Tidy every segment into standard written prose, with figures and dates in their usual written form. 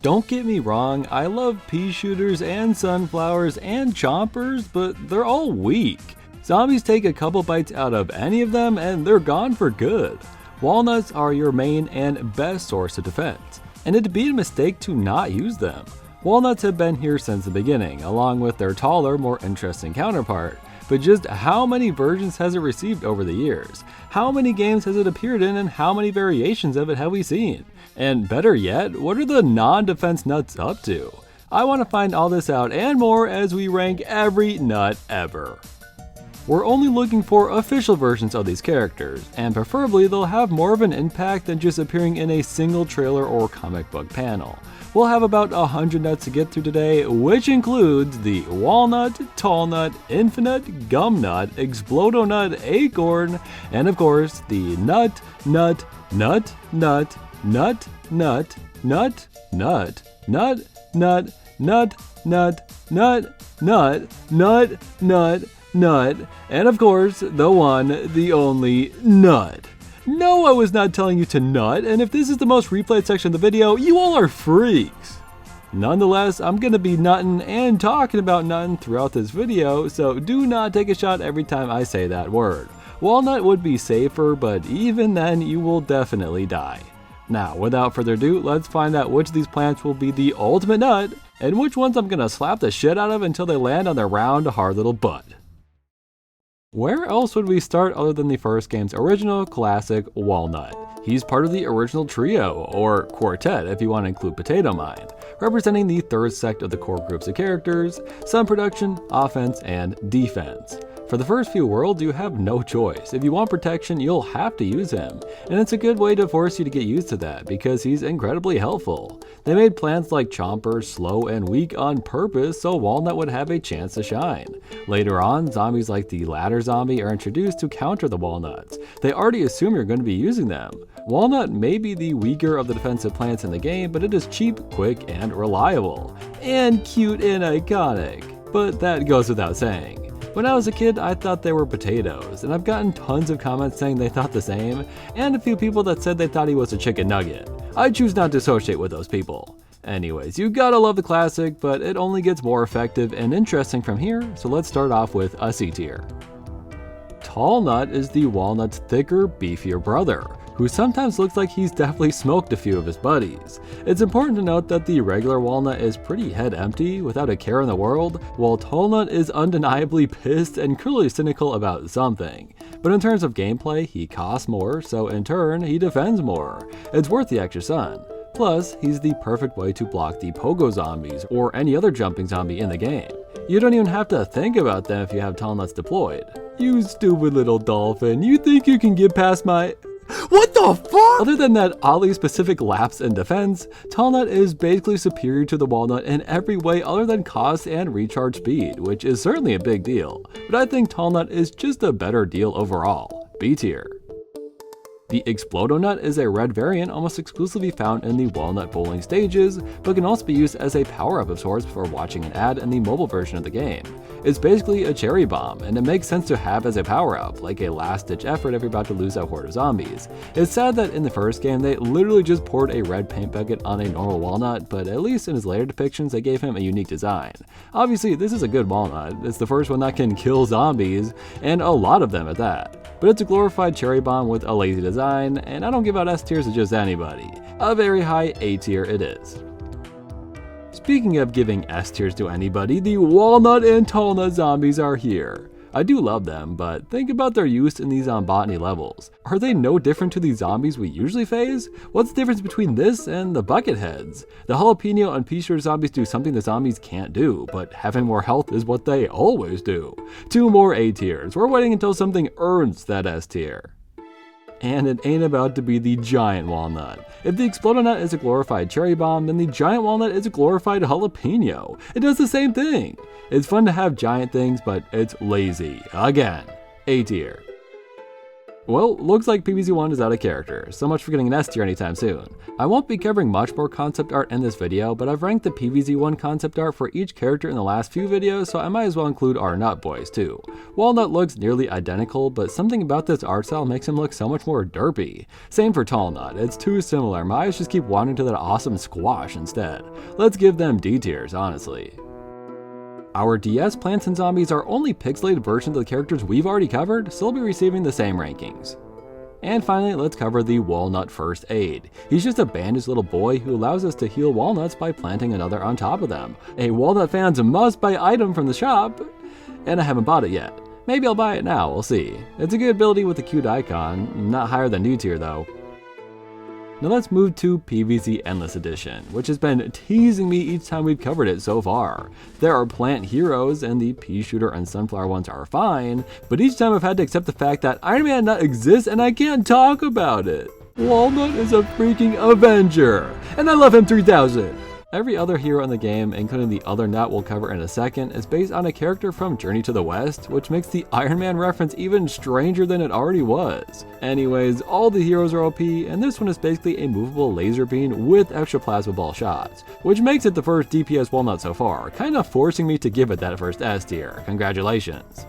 Don't get me wrong, I love Peashooters and Sunflowers and Chompers, but they're all weak. Zombies take a couple bites out of any of them and they're gone for good. Walnuts are your main and best source of defense, and it'd be a mistake to not use them. Walnuts have been here since the beginning, along with their taller, more interesting counterpart. But just how many versions has it received over the years? How many games has it appeared in, and how many variations of it have we seen? And better yet, what are the non-defense nuts up to? I want to find all this out and more as we rank every nut ever. We're only looking for official versions of these characters, and preferably they'll have more of an impact than just appearing in a single trailer or comic book panel. We'll have about 100 nuts to get through today, which includes the Walnut, Tall-nut, Infi-nut, Gumnut, Explodo-nut, Acorn, and of course the Nut, Nut, Nut, Nut, Nut, Nut, Nut, Nut, Nut, Nut, Nut, Nut, Nut, Nut, Nut, Nut, Nut, and of course the one, the only Nut. No, I was not telling you to nut, and if this is the most replayed section of the video, you all are freaks. Nonetheless, I'm going to be nutting and talking about nutting throughout this video, so do not take a shot every time I say that word. Walnut would be safer, but even then you will definitely die. Now, without further ado, let's find out which of these plants will be the ultimate nut, and which ones I'm going to slap the shit out of until they land on their round, hard little butt. Where else would we start other than the first game's original classic Walnut? He's part of the original trio, or quartet if you want to include Potato Mind, representing the third sect of the core groups of characters: sun production, offense, and defense. For the first few worlds, you have no choice. If you want protection, you'll have to use him, and it's a good way to force you to get used to that because he's incredibly helpful. They made plants like Chompers slow and weak on purpose so Walnut would have a chance to shine. Later on, zombies like the ladder zombie are introduced to counter the walnuts. They already assume you're going to be using them. Walnut may be the weaker of the defensive plants in the game, but it is cheap, quick, and reliable. And cute and iconic. But that goes without saying. When I was a kid, I thought they were potatoes, and I've gotten tons of comments saying they thought the same, and a few people that said they thought he was a chicken nugget. I choose not to associate with those people. Anyways, you gotta love the classic, but it only gets more effective and interesting from here, so let's start off with a C tier. Tall-nut is the walnut's thicker, beefier brother, who sometimes looks like he's definitely smoked a few of his buddies. It's important to note that the regular walnut is pretty head empty, without a care in the world, while Tall-nut is undeniably pissed and clearly cynical about something. But in terms of gameplay, he costs more, so in turn, he defends more. It's worth the extra sun. Plus, he's the perfect way to block the pogo zombies or any other jumping zombie in the game. You don't even have to think about them if you have Tall-nuts deployed. You stupid little dolphin, you think you can get past my... What the fuck? Other than that oddly specific lapse in defense, Tall-nut is basically superior to the walnut in every way other than cost and recharge speed, which is certainly a big deal, but I think Tall-nut is just a better deal overall. B tier. The Explodo-nut is a red variant almost exclusively found in the walnut bowling stages, but can also be used as a power-up of sorts for watching an ad in the mobile version of the game. It's basically a cherry bomb, and it makes sense to have as a power-up, like a last-ditch effort if you're about to lose a horde of zombies. It's sad that in the first game they literally just poured a red paint bucket on a normal walnut, but at least in his later depictions they gave him a unique design. Obviously this is a good walnut, it's the first one that can kill zombies, and a lot of them at that. But it's a glorified cherry bomb with a lazy design, and I don't give out S tiers to just anybody. A very high A tier it is. Speaking of giving S tiers to anybody, the walnut and tall-nut zombies are here. I do love them, but think about their use in these on botany levels. Are they no different to the zombies we usually face? What's the difference between this and the bucket heads? The jalapeno and Peashooters zombies do something the zombies can't do, but having more health is what they always do. 2 more A tiers. We're waiting until something earns that S tier. And it ain't about to be the giant walnut. If the Explodo-nut is a glorified cherry bomb, then the giant walnut is a glorified jalapeno. It does the same thing. It's fun to have giant things, but it's lazy. Again, A tier. Well, looks like PvZ1 is out of character, so much for getting an S tier anytime soon. I won't be covering much more concept art in this video, but I've ranked the PvZ1 concept art for each character in the last few videos, so I might as well include our nut boys too. Walnut looks nearly identical, but something about this art style makes him look so much more derpy. Same for Tall-nut, it's too similar, my eyes just keep wandering to that awesome squash instead. Let's give them D tiers, honestly. Our DS plants and zombies are only pixelated versions of the characters we've already covered, so they'll be receiving the same rankings. And finally, let's cover the Walnut First Aid. He's just a bandaged little boy who allows us to heal walnuts by planting another on top of them. A Walnut fan's must-buy item from the shop, and I haven't bought it yet. Maybe I'll buy it now, we'll see. It's a good ability with a cute icon, not higher than D tier though. Now let's move to PvZ Endless Edition, which has been teasing me each time we've covered it so far. There are plant heroes, and the pea shooter and sunflower ones are fine, but each time I've had to accept the fact that Iron-Man Nut exists and I can't talk about it. Walnut is a freaking Avenger, and I love him 3000! Every other hero in the game, including the other nut we'll cover in a second, is based on a character from Journey to the West, which makes the Iron Man reference even stranger than it already was. Anyways, all the heroes are OP, and this one is basically a movable laser beam with extra plasma ball shots, which makes it the first DPS walnut so far, kinda forcing me to give it that first S tier. Congratulations.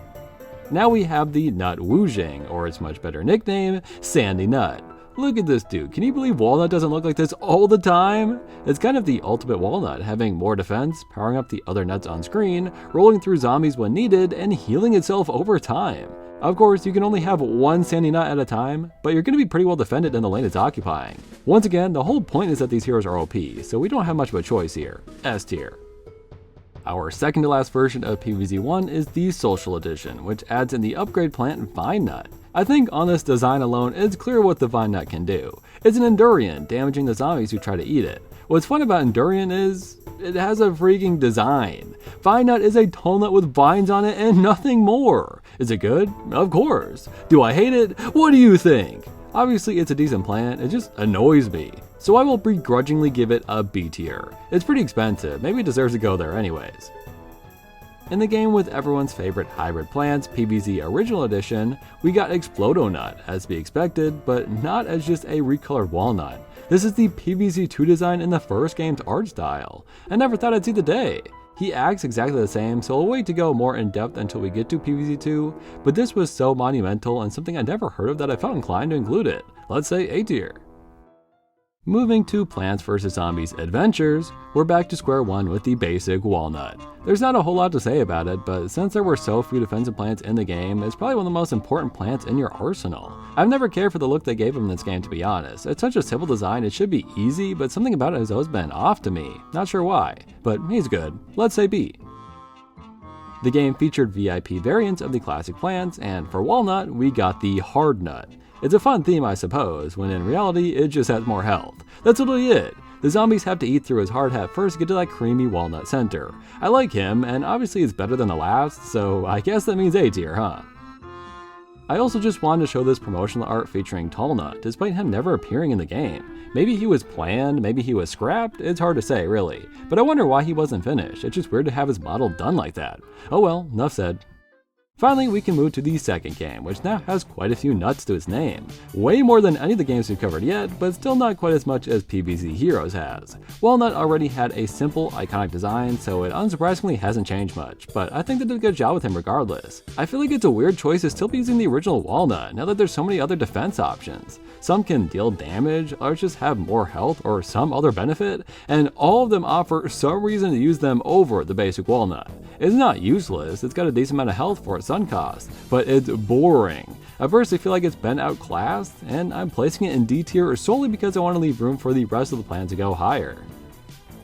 Now we have the Nut Woojing, or its much better nickname, Sandy Nut. Look at this dude, can you believe Walnut doesn't look like this all the time? It's kind of the ultimate Walnut, having more defense, powering up the other nuts on screen, rolling through zombies when needed, and healing itself over time. Of course, you can only have one Sandy Nut at a time, but you're going to be pretty well defended in the lane it's occupying. Once again, the whole point is that these heroes are OP, so we don't have much of a choice here. S tier. Our second to last version of PvZ1 is the Social Edition, which adds in the upgrade plant Vine-nut. I think on this design alone, it's clear what the Vine-nut can do. It's an Endurian, damaging the zombies who try to eat it. What's fun about Endurian is, it has a freaking design. Vine-nut is a tall-nut with vines on it and nothing more. Is it good? Of course. Do I hate it? What do you think? Obviously it's a decent plant, it just annoys me. So I will begrudgingly give it a B tier. It's pretty expensive, maybe it deserves to go there anyways. In the game with everyone's favorite hybrid plants, PvZ Original Edition, we got Explodo-nut, as to be expected, but not as just a recolored walnut. This is the PvZ2 design in the first game's art style. I never thought I'd see the day. He acts exactly the same, so we'll wait to go more in depth until we get to PvZ2, but this was so monumental and something I'd never heard of that I felt inclined to include it. Let's say A tier. Moving to Plants vs. Zombies Adventures, we're back to square one with the basic walnut. There's not a whole lot to say about it, but since there were so few defensive plants in the game, it's probably one of the most important plants in your arsenal. I've never cared for the look they gave him in this game, to be honest. It's such a simple design, it should be easy, but something about it has always been off to me. Not sure why, but he's good. Let's say B. The game featured VIP variants of the classic plants, and for Walnut, we got the Hard Nut. It's a fun theme, I suppose, when in reality, it just has more health. That's literally it. The zombies have to eat through his hard hat first to get to that creamy walnut center. I like him, and obviously it's better than the last, so I guess that means A tier, huh? I also just wanted to show this promotional art featuring Tall-nut, despite him never appearing in the game. Maybe he was planned, maybe he was scrapped, it's hard to say really. But I wonder why he wasn't finished, it's just weird to have his model done like that. Oh well, enough said. Finally, we can move to the second game, which now has quite a few nuts to its name. Way more than any of the games we've covered yet, but still not quite as much as PvZ Heroes has. Walnut already had a simple, iconic design, so it unsurprisingly hasn't changed much, but I think they did a good job with him regardless. I feel like it's a weird choice to still be using the original Walnut, now that there's so many other defense options. Some can deal damage, others just have more health or some other benefit, and all of them offer some reason to use them over the basic Walnut. It's not useless, it's got a decent amount of health for its sun cost, but it's boring. I personally feel like it's been outclassed, and I'm placing it in D tier solely because I want to leave room for the rest of the plan to go higher.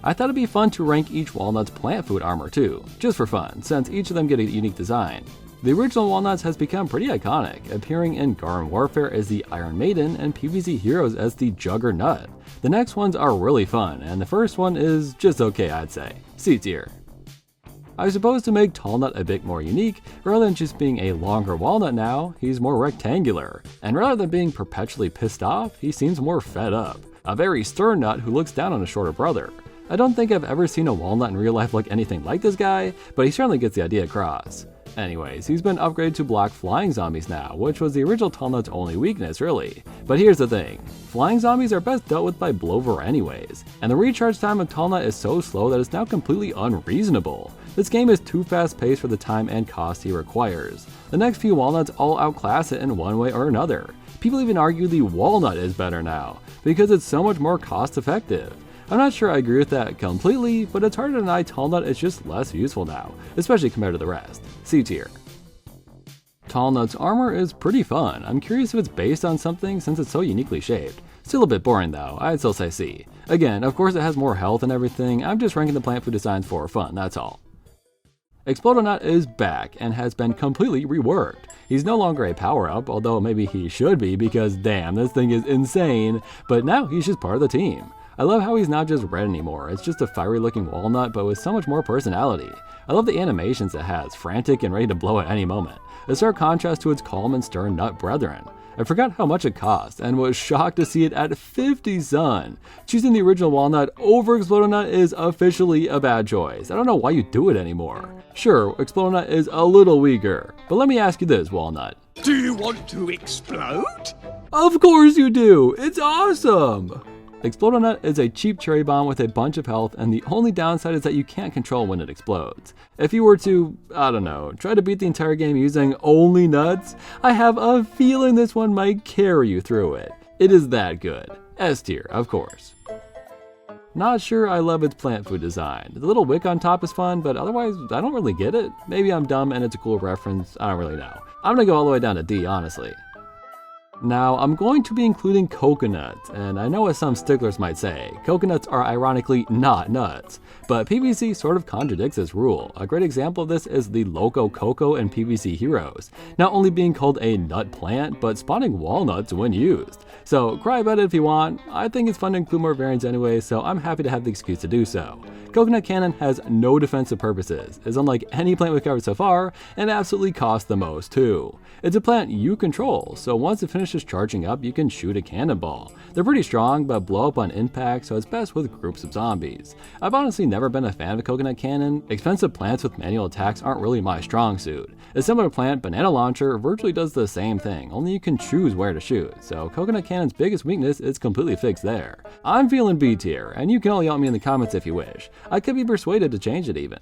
I thought it'd be fun to rank each walnut's plant food armor too, just for fun, since each of them get a unique design. The original Walnuts has become pretty iconic, appearing in Garden Warfare as the Iron Maiden and PvZ Heroes as the Juggernut. The next ones are really fun, and the first one is just okay, I'd say. C tier. I suppose to make Tall-nut a bit more unique, rather than just being a longer walnut now, he's more rectangular. And rather than being perpetually pissed off, he seems more fed up. A very stern nut who looks down on his shorter brother. I don't think I've ever seen a walnut in real life look anything like this guy, but he certainly gets the idea across. Anyways, he's been upgraded to block flying zombies now, which was the original Tall-nut's only weakness, really. But here's the thing, flying zombies are best dealt with by Blover anyways, and the recharge time of Tall-nut is so slow that it's now completely unreasonable. This game is too fast paced for the time and cost he requires. The next few Walnuts all outclass it in one way or another. People even argue the Walnut is better now, because it's so much more cost effective. I'm not sure I agree with that completely, but it's hard to deny Tall-nut is just less useful now, especially compared to the rest. C tier. Tall-nut's armor is pretty fun. I'm curious if it's based on something since it's so uniquely shaped. Still a bit boring though, I'd still say C. Again, of course it has more health and everything, I'm just ranking the plant food designs for fun, that's all. Nut is back and has been completely reworked. He's no longer a power-up, although maybe he should be because damn, this thing is insane, but now he's just part of the team. I love how he's not just red anymore, it's just a fiery looking walnut but with so much more personality. I love the animations it has, frantic and ready to blow at any moment. A stark contrast to its calm and stern nut brethren. I forgot how much it cost and was shocked to see it at 50 Sun. Choosing the original Walnut over Nut is officially a bad choice. I don't know why you do it anymore. Sure, Nut is a little weaker, but let me ask you this, Walnut. Do you want to explode? Of course you do! It's awesome! Nut is a cheap cherry bomb with a bunch of health, and the only downside is that you can't control when it explodes. If you were to, I don't know, try to beat the entire game using only nuts, I have a feeling this one might carry you through it. It is that good. S tier, of course. Not sure I love its plant food design. The little wick on top is fun, but otherwise I don't really get it. Maybe I'm dumb and it's a cool reference, I don't really know. I'm gonna go all the way down to D, honestly. Now, I'm going to be including coconut, and I know what some sticklers might say, coconuts are ironically not nuts, but PvZ sort of contradicts this rule. A great example of this is the Loco Coco in PvZ Heroes, not only being called a nut plant, but spawning walnuts when used. So cry about it if you want, I think it's fun to include more variants anyway, so I'm happy to have the excuse to do so. Coconut Cannon has no defensive purposes, is unlike any plant we've covered so far, and absolutely costs the most too. It's a plant you control, so once it finishes charging up, you can shoot a cannonball. They're pretty strong, but blow up on impact, so it's best with groups of zombies. I've honestly never been a fan of Coconut Cannon. Expensive plants with manual attacks aren't really my strong suit. A similar plant, Banana Launcher, virtually does the same thing, only you can choose where to shoot, so Coconut Cannon's biggest weakness is completely fixed there. I'm feeling B tier, and you can all yell at me in the comments if you wish. I could be persuaded to change it even.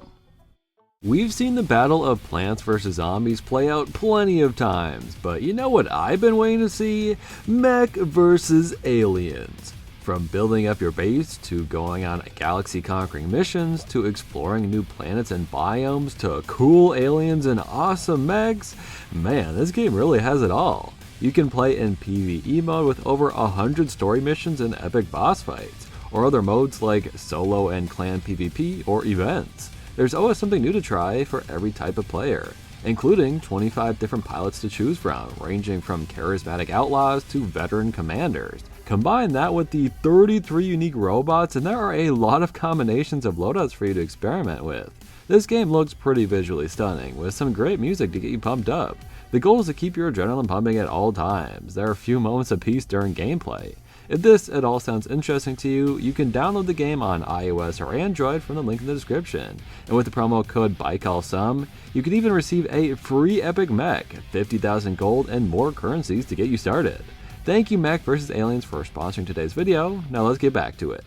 We've seen the battle of plants versus zombies play out plenty of times, but you know what I've been waiting to see? Mech versus aliens. From building up your base, to going on galaxy-conquering missions, to exploring new planets and biomes, to cool aliens and awesome mechs, man, this game really has it all. You can play in PvE mode with over 100 story missions and epic boss fights, or other modes like solo and clan PvP or events. There's always something new to try for every type of player, including 25 different pilots to choose from, ranging from charismatic outlaws to veteran commanders. Combine that with the 33 unique robots and there are a lot of combinations of loadouts for you to experiment with. This game looks pretty visually stunning, with some great music to get you pumped up. The goal is to keep your adrenaline pumping at all times. There are a few moments of peace during gameplay. If this at all sounds interesting to you, you can download the game on iOS or Android from the link in the description. And with the promo code BikeAllSome, you can even receive a free epic mech, 50,000 gold, and more currencies to get you started. Thank you Mech vs Aliens for sponsoring today's video. Now let's get back to it.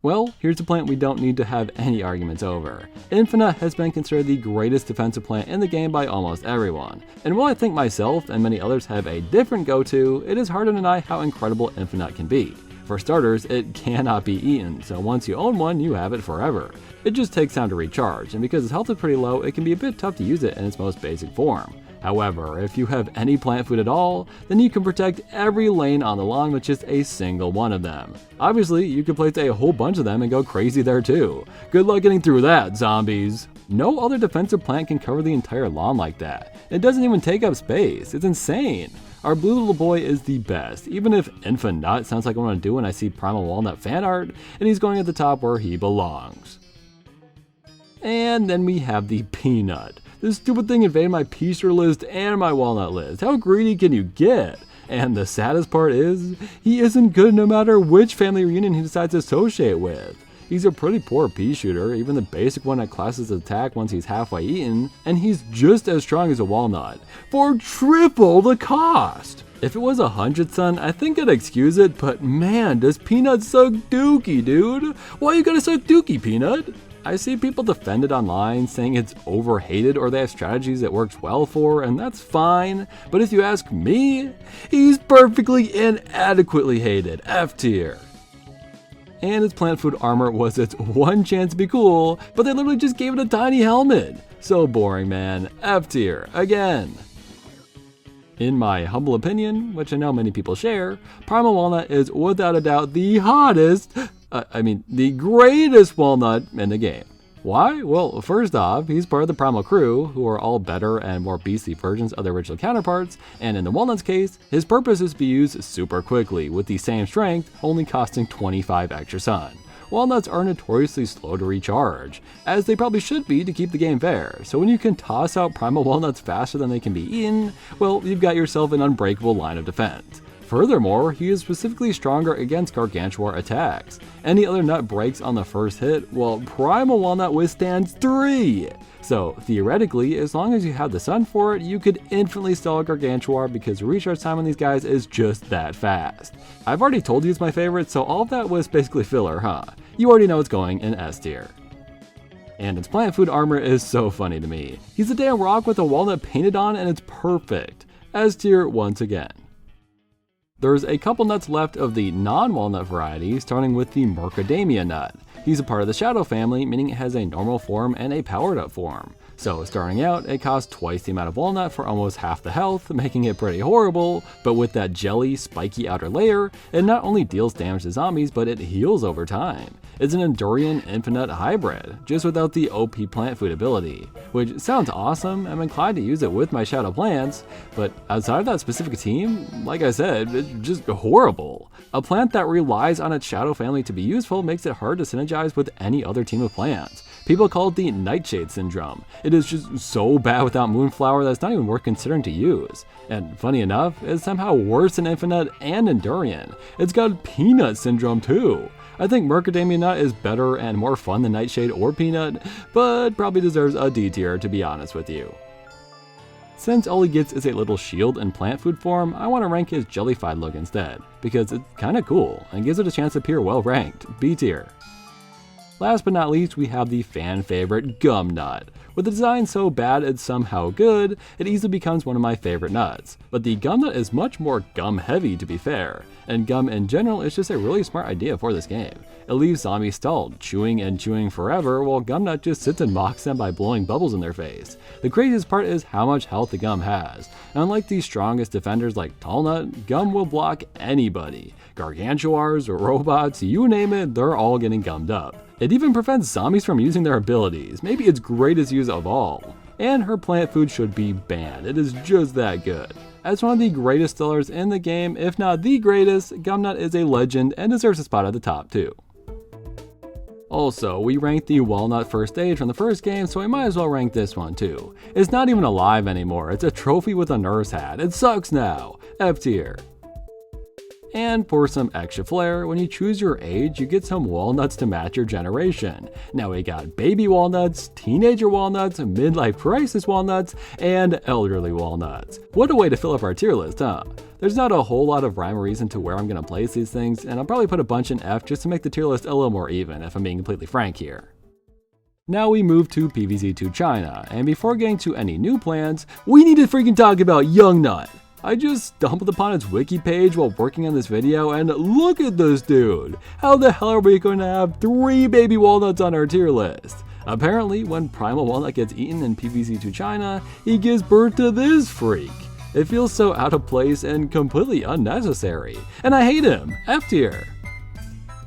Well, here's a plant we don't need to have any arguments over. Infi-nut has been considered the greatest defensive plant in the game by almost everyone. And while I think myself and many others have a different go-to, it is hard to deny how incredible Infi-nut can be. For starters, it cannot be eaten, so once you own one, you have it forever. It just takes time to recharge, and because its health is pretty low, it can be a bit tough to use it in its most basic form. However, if you have any plant food at all, then you can protect every lane on the lawn with just a single one of them. Obviously, you can place a whole bunch of them and go crazy there too. Good luck getting through that, zombies! No other defensive plant can cover the entire lawn like that. It doesn't even take up space, it's insane! Our blue little boy is the best, even if Infi-nut sounds like what I want to do when I see Primal Walnut fan art, and he's going at the top where he belongs. And then we have the Pea-nut. This stupid thing invaded my Peashooters list and my Walnut list. How greedy can you get? And the saddest part is, he isn't good no matter which family reunion he decides to associate with. He's a pretty poor pea shooter, even the basic one outclasses his attack once he's halfway eaten, and he's just as strong as a walnut, for triple the cost! If it was 100 Sun, I think I'd excuse it, but man, does Peanut suck dookie, dude! Why you gotta suck dookie, Peanut? I see people defend it online, saying it's overhated or they have strategies it works well for, and that's fine, but if you ask me, he's perfectly inadequately hated, F tier. And its plant food armor was its one chance to be cool, but they literally just gave it a tiny helmet. So boring, man, F tier, again. In my humble opinion, which I know many people share, Primal Walnut is without a doubt the hottest, the greatest walnut in the game. Why? Well, first off, he's part of the Primal crew, who are all better and more beastly versions of their original counterparts, and in the Walnut's case, his purpose is to be used super quickly, with the same strength, only costing 25 extra sun. Walnuts are notoriously slow to recharge, as they probably should be to keep the game fair, so when you can toss out Primal Walnuts faster than they can be eaten, well, you've got yourself an unbreakable line of defense. Furthermore, he is specifically stronger against Gargantuar attacks. Any other nut breaks on the first hit, while Primal Walnut withstands 3! So, theoretically, as long as you have the sun for it, you could infinitely stall Gargantuar because the recharge time on these guys is just that fast. I've already told you it's my favorite, so all of that was basically filler, huh? You already know it's going in S tier. And its plant food armor is so funny to me. He's a damn rock with a walnut painted on and it's perfect. S tier once again. There's a couple nuts left of the non-walnut variety, starting with the Murkadamia Nut. He's a part of the Shadow family, meaning it has a normal form and a powered up form. So starting out, it costs twice the amount of walnut for almost half the health, making it pretty horrible, but with that jelly, spiky outer layer, it not only deals damage to zombies, but it heals over time. It's an Endurian Infi-nut hybrid, just without the OP plant food ability, which sounds awesome. I'm inclined to use it with my Shadow plants, but outside of that specific team, like I said, it's just horrible. A plant that relies on its Shadow family to be useful makes it hard to synergize with any other team of plants. People call it the Nightshade Syndrome. It is just so bad without Moonflower that it's not even worth considering to use. And funny enough, it's somehow worse than Infi-nut and Endurian. It's got Peanut Syndrome too. I think Murkadamia Nut is better and more fun than Nightshade or Peanut, but probably deserves a D tier to be honest with you. Since all he gets is a little shield in plant food form, I want to rank his jellified look instead, because it's kinda cool and gives it a chance to appear well ranked, B tier. Last but not least, we have the fan favorite Gumnut. With a design so bad it's somehow good, it easily becomes one of my favorite nuts. But the Gumnut is much more gum heavy to be fair, and gum in general is just a really smart idea for this game. It leaves zombies stalled, chewing and chewing forever, while Gumnut just sits and mocks them by blowing bubbles in their face. The craziest part is how much health the gum has. And unlike the strongest defenders like Tall-nut, gum will block anybody. Gargantuars, robots, you name it, they're all getting gummed up. It even prevents zombies from using their abilities, maybe its greatest use of all. And her plant food should be banned, it is just that good. As one of the greatest stallers in the game, if not the greatest, Gumnut is a legend and deserves a spot at the top too. Also, we ranked the Walnut first stage from the first game, so I might as well rank this one too. It's not even alive anymore, it's a trophy with a nurse hat, it sucks now, F tier. And for some extra flair, when you choose your age, you get some walnuts to match your generation. Now we got baby walnuts, teenager walnuts, midlife crisis walnuts, and elderly walnuts. What a way to fill up our tier list, huh? There's not a whole lot of rhyme or reason to where I'm going to place these things, and I'll probably put a bunch in F just to make the tier list a little more even, if I'm being completely frank here. Now we move to PvZ2 China, and before getting to any new plans, we need to freaking talk about Youngnut. I just stumbled upon its wiki page while working on this video, and look at this dude! How the hell are we going to have 3 baby walnuts on our tier list? Apparently, when Primal Walnut gets eaten in PvZ2 China, he gives birth to this freak. It feels so out of place and completely unnecessary, and I hate him, F tier.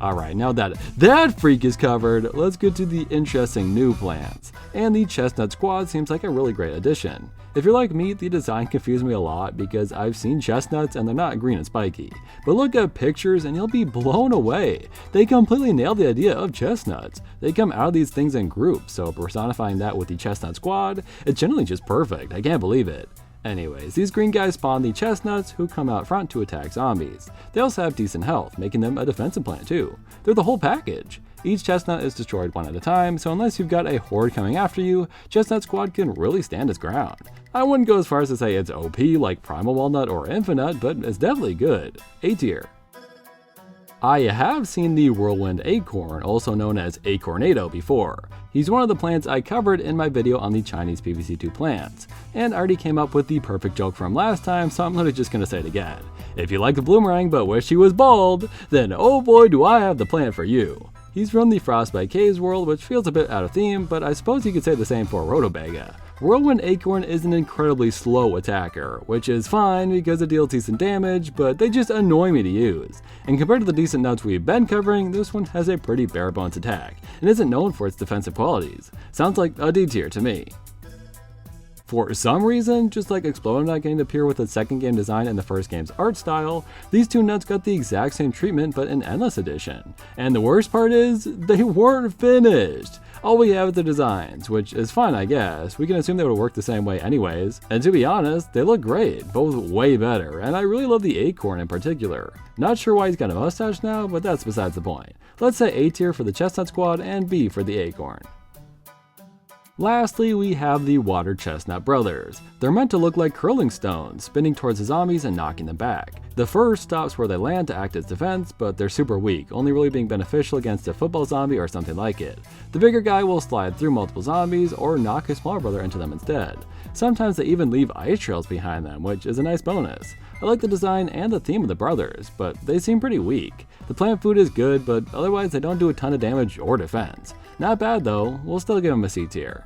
Alright, now that that freak is covered, let's get to the interesting new plants. And the Chestnut squad seems like a really great addition. If you're like me, the design confused me a lot because I've seen chestnuts and they're not green and spiky. But look at pictures and you'll be blown away. They completely nailed the idea of chestnuts. They come out of these things in groups, so personifying that with the Chestnut squad, it's generally just perfect, I can't believe it. Anyways, these green guys spawn the chestnuts who come out front to attack zombies. They also have decent health, making them a defensive plant too. They're the whole package. Each chestnut is destroyed one at a time, so unless you've got a horde coming after you, Chestnut Squad can really stand its ground. I wouldn't go as far as to say it's OP like Primal Walnut or Infi-nut, but it's definitely good. A tier. I have seen the Whirlwind Acorn, also known as Acornado, before. He's one of the plants I covered in my video on the Chinese PvZ2 plants, and I already came up with the perfect joke from last time, so I'm literally just gonna say it again. If you like the bloomerang but wish he was bald, then oh boy do I have the plant for you. He's from the Frostbite Caves world, which feels a bit out of theme, but I suppose you could say the same for Rhodobaga. Whirlwind Acorn is an incredibly slow attacker, which is fine because it deals decent damage, but they just annoy me to use. And compared to the decent nuts we've been covering, this one has a pretty bare bones attack, and isn't known for its defensive qualities. Sounds like a D tier to me. For some reason, just like Explode-nut getting to appear with its second game design and the first game's art style, these two nuts got the exact same treatment but in Endless Edition. And the worst part is, they weren't finished! All we have is the designs, which is fine I guess, we can assume they would work the same way anyways, and to be honest, they look great, both way better, and I really love the Acorn in particular. Not sure why he's got a mustache now, but that's besides the point. Let's say A tier for the Chestnut Squad and B for the Acorn. Lastly, we have the Water Chestnut Brothers. They're meant to look like curling stones, spinning towards the zombies and knocking them back. The first stops where they land to act as defense, but they're super weak, only really being beneficial against a football zombie or something like it. The bigger guy will slide through multiple zombies or knock his smaller brother into them instead. Sometimes they even leave ice trails behind them, which is a nice bonus. I like the design and the theme of the brothers, but they seem pretty weak. The plant food is good, but otherwise they don't do a ton of damage or defense. Not bad though, we'll still give them a C tier.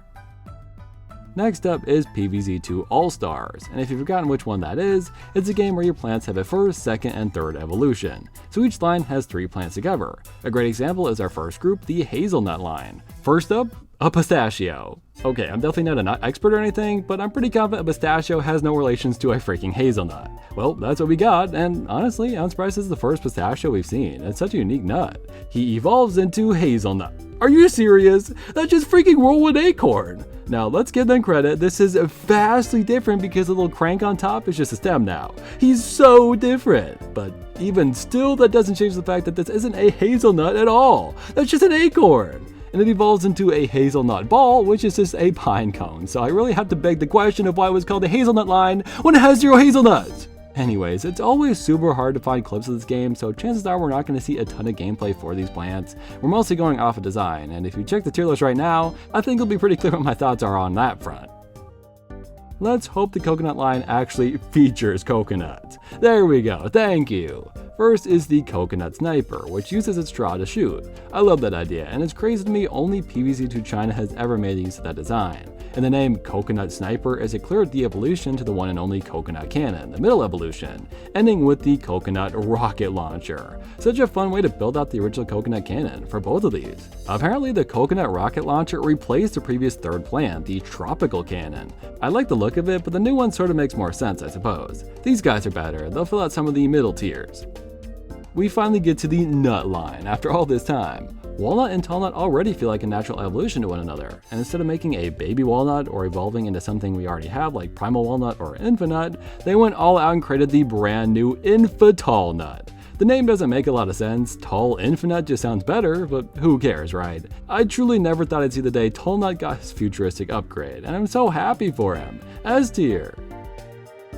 Next up is PvZ2 All-Stars, and if you've forgotten which one that is, it's a game where your plants have a first, second, and third evolution. So each line has 3 plants to cover. A great example is our first group, the Hazelnut line. First up, a pistachio. Okay, I'm definitely not a nut expert or anything, but I'm pretty confident a pistachio has no relations to a freaking hazelnut. Well, that's what we got, and honestly, I'm surprised this is the first pistachio we've seen. It's such a unique nut. He evolves into Hazelnut. Are you serious? That's just freaking Whirlwind Acorn! Now, let's give them credit, this is vastly different because the little crank on top is just a stem now. He's so different, but even still, that doesn't change the fact that this isn't a hazelnut at all. That's just an acorn! And it evolves into a hazelnut ball, which is just a pine cone. So I really have to beg the question of why it was called the hazelnut line when it has 0 hazelnuts. Anyways, it's always super hard to find clips of this game, so chances are we're not going to see a ton of gameplay for these plants. We're mostly going off of design, and if you check the tier list right now, I think it'll be pretty clear what my thoughts are on that front. Let's hope the coconut line actually features coconuts. There we go, thank you. First is the Coconut Sniper, which uses its straw to shoot. I love that idea, and it's crazy to me only PvZ2 China has ever made use of that design. And the name Coconut Sniper is a clear de-evolution to the one and only Coconut Cannon, the middle evolution, ending with the Coconut Rocket Launcher. Such a fun way to build out the original Coconut Cannon for both of these. Apparently the Coconut Rocket Launcher replaced the previous third plant, the Tropical Cannon. I like the look of it, but the new one sort of makes more sense, I suppose. These guys are better, they'll fill out some of the middle tiers. We finally get to the nut line after all this time. Walnut and Tall-nut already feel like a natural evolution to one another, and instead of making a baby walnut or evolving into something we already have like Primal Walnut or Infi-nut, they went all out and created the brand new Infi-tall-nut. The name doesn't make a lot of sense, Tall Infi-nut just sounds better, but who cares, right? I truly never thought I'd see the day Tall-nut got his futuristic upgrade, and I'm so happy for him. S tier.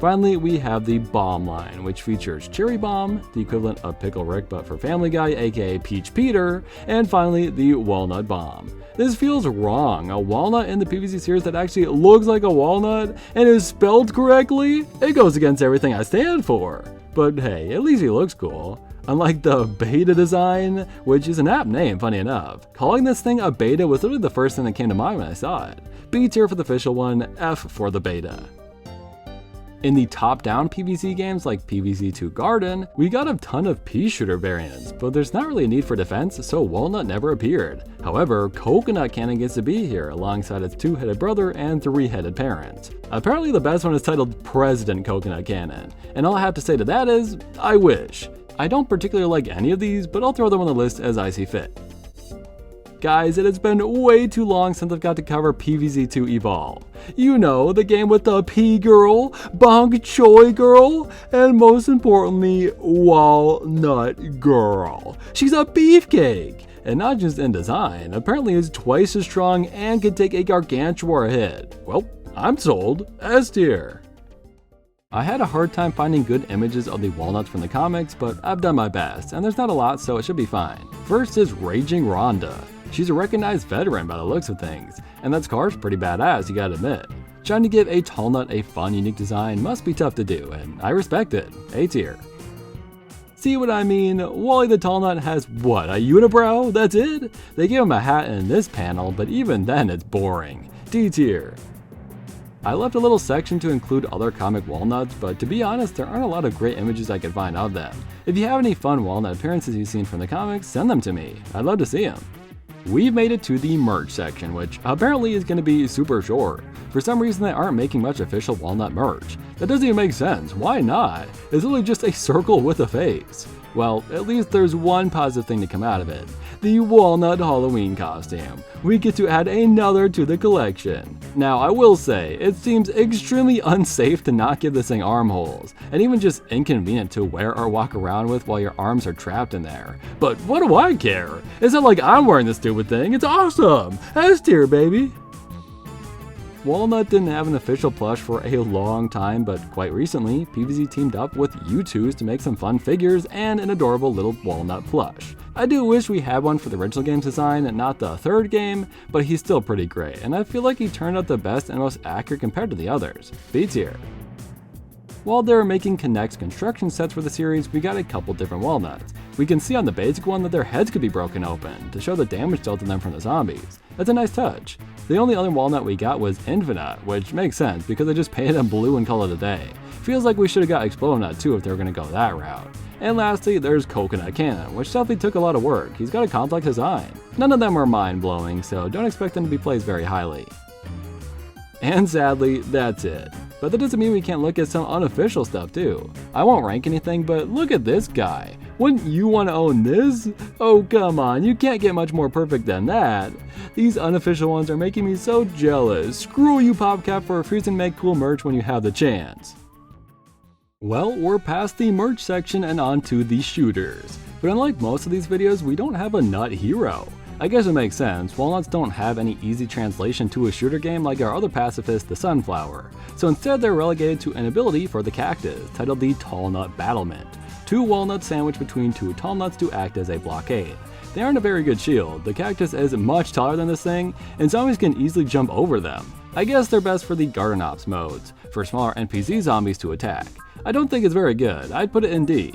Finally, we have the Bomb line, which features Cherry Bomb, the equivalent of Pickle Rick but for Family Guy, aka Peach Peter, and finally the Walnut Bomb. This feels wrong, a walnut in the PvZ series that actually looks like a walnut and is spelled correctly? It goes against everything I stand for. But hey, at least he looks cool. Unlike the beta design, which is an apt name, funny enough. Calling this thing a beta was literally the first thing that came to mind when I saw it. B tier for the official one, F for the beta. In the top-down PvZ games like PvZ2 Garden, we got a ton of pea-shooter variants, but there's not really a need for defense, so Walnut never appeared. However, Coconut Cannon gets to be here alongside its 2-headed brother and 3-headed parent. Apparently the best one is titled President Coconut Cannon, and all I have to say to that is, I wish. I don't particularly like any of these, but I'll throw them on the list as I see fit. Guys, it has been way too long since I've got to cover PvZ2 Evolve. You know, the game with the Pea Girl, Bong Choy Girl, and most importantly, Walnut Girl. She's a beefcake! And not just in design, apparently it's twice as strong and can take a gargantuar hit. Well, I'm sold. S tier. I had a hard time finding good images of the walnuts from the comics, but I've done my best, and there's not a lot, so it should be fine. First is Raging Rhonda. She's a recognized veteran by the looks of things, and that scar's pretty badass, you gotta admit. Trying to give a tall nut a fun, unique design must be tough to do, and I respect it. A tier. See what I mean? Wally the Tall-nut has what, a unibrow? That's it? They gave him a hat in this panel, but even then it's boring. D tier. I left a little section to include other comic walnuts, but to be honest, there aren't a lot of great images I could find of them. If you have any fun walnut appearances you've seen from the comics, send them to me. I'd love to see them. We've made it to the merch section, which apparently is going to be super short. For some reason, they aren't making much official walnut merch. That doesn't even make sense. Why not? It's literally just a circle with a face. Well, at least there's one positive thing to come out of it. The Walnut Halloween costume. We get to add another to the collection. Now, I will say, it seems extremely unsafe to not give this thing armholes, and even just inconvenient to wear or walk around with while your arms are trapped in there. But what do I care? It's not like I'm wearing this stupid thing. It's awesome! S tier, baby! Walnut didn't have an official plush for a long time, but quite recently, PvZ teamed up with Youtooz to make some fun figures and an adorable little walnut plush. I do wish we had one for the original game's design and not the third game, but he's still pretty great, and I feel like he turned out the best and most accurate compared to the others. B tier. While they were making Connect's construction sets for the series, we got a couple different walnuts. We can see on the basic one that their heads could be broken open to show the damage dealt to them from the zombies. That's a nice touch. The only other walnut we got was Infi-nut, which makes sense because they just painted them blue and called it a day. Feels like we should have got Explode-nut too if they were going to go that route. And lastly, there's Coconut Cannon, which definitely took a lot of work. He's got a complex design. None of them are mind-blowing, so don't expect them to be placed very highly. And sadly, that's it. But that doesn't mean we can't look at some unofficial stuff too. I won't rank anything, but look at this guy. Wouldn't you want to own this? Oh come on, you can't get much more perfect than that. These unofficial ones are making me so jealous. Screw you PopCap for refusing to make cool merch when you have the chance. Well, we're past the merch section and on to the shooters. But unlike most of these videos, we don't have a nut hero. I guess it makes sense, walnuts don't have any easy translation to a shooter game like our other pacifist, the sunflower. So instead they're relegated to an ability for the cactus, titled the Tall-nut Battlement. 2 walnuts sandwiched between 2 tall nuts to act as a blockade. They aren't a very good shield, the cactus is much taller than this thing, and zombies can easily jump over them. I guess they're best for the garden ops modes, for smaller NPC zombies to attack. I don't think it's very good, I'd put it in D.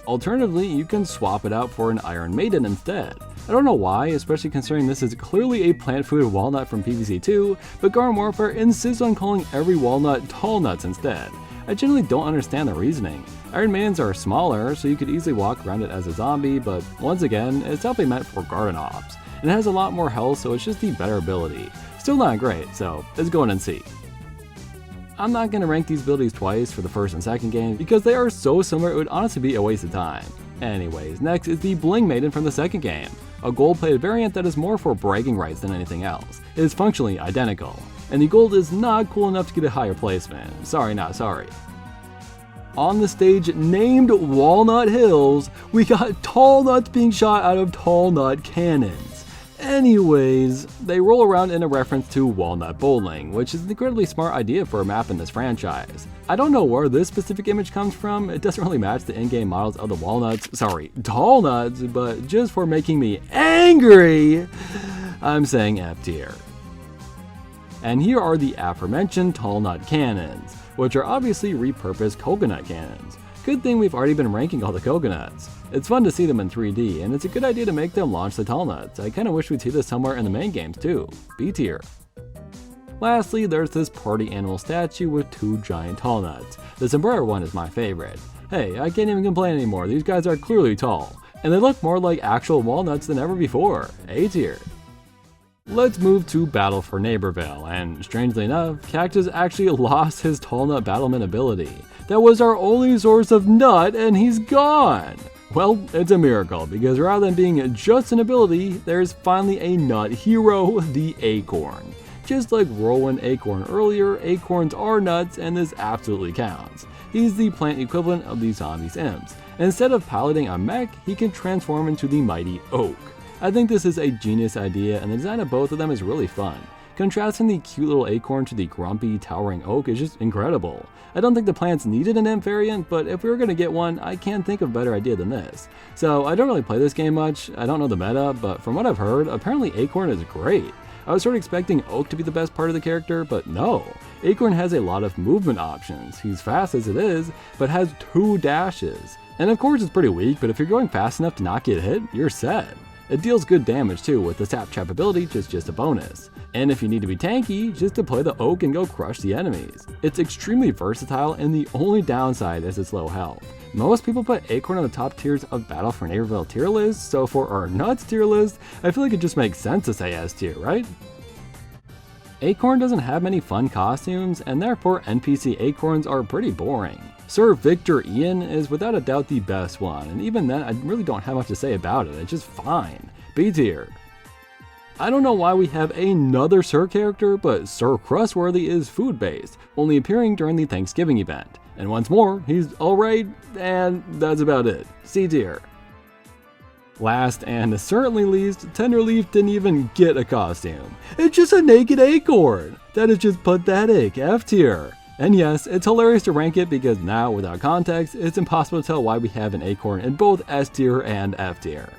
Alternatively, you can swap it out for an Iron Maiden instead. I don't know why, especially considering this is clearly a plant food walnut from PvZ2, but Garden Warfare insists on calling every walnut tall nuts instead. I generally don't understand the reasoning. Iron Maidens are smaller, so you could easily walk around it as a zombie, but once again, it's definitely meant for garden ops. And it has a lot more health, so it's just the better ability. Still not great, so it's going in C. I'm not going to rank these abilities twice for the first and second game because they are so similar it would honestly be a waste of time. Anyways, next is the Bling Maiden from the second game, a gold-plated variant that is more for bragging rights than anything else. It is functionally identical, and the gold is not cool enough to get a higher placement. Sorry, not sorry. On the stage named Walnut Hills, we got tall nuts being shot out of tall nut cannons. Anyways, they roll around in a reference to Walnut Bowling, which is an incredibly smart idea for a map in this franchise. I don't know where this specific image comes from, it doesn't really match the in-game models of the tall nuts, but just for making me angry, I'm saying F tier. And here are the aforementioned tall nut cannons, which are obviously repurposed coconut cannons. Good thing we've already been ranking all the coconuts. It's fun to see them in 3D, and it's a good idea to make them launch the tall nuts. I kinda wish we'd see this somewhere in the main games too. B tier. Lastly, there's this party animal statue with 2 giant tall nuts. The sombrero one is my favorite. Hey, I can't even complain anymore, these guys are clearly tall, and they look more like actual walnuts than ever before. A tier. Let's move to Battle for Neighborville, and strangely enough, Cactus actually lost his tall nut battlement ability. That was our only source of nut, and he's gone! Well, it's a miracle, because rather than being just an ability, there's finally a nut hero, the Acorn. Just like Whirlwind Acorn earlier, Acorns are nuts, and this absolutely counts. He's the plant equivalent of the zombies imps. Instead of piloting a mech, he can transform into the mighty oak. I think this is a genius idea, and the design of both of them is really fun. Contrasting the cute little acorn to the grumpy, towering oak is just incredible. I don't think the plants needed an imp variant, but if we were going to get one, I can't think of a better idea than this. So I don't really play this game much, I don't know the meta, but from what I've heard, apparently Acorn is great. I was sort of expecting Oak to be the best part of the character, but no. Acorn has a lot of movement options. He's fast as it is, but has 2 dashes. And of course it's pretty weak, but if you're going fast enough to not get hit, you're set. It deals good damage too, with the Sap Trap ability just a bonus. And if you need to be tanky, just deploy the Oak and go crush the enemies. It's extremely versatile, and the only downside is its low health. Most people put Acorn on the top tiers of Battle for Neighborville tier list, so for our Nuts tier list, I feel like it just makes sense to say S tier, right? Acorn doesn't have many fun costumes, and therefore NPC Acorns are pretty boring. Sir Victor Ian is without a doubt the best one, and even then I really don't have much to say about it, it's just fine. B tier. I don't know why we have another Sir character, but Sir Crustworthy is food-based, only appearing during the Thanksgiving event. And once more, he's alright, and that's about it. C tier. Last and certainly least, Tenderleaf didn't even get a costume. It's just a naked acorn! That is just pathetic, F tier. And yes, it's hilarious to rank it because now, without context, it's impossible to tell why we have an acorn in both S tier and F tier.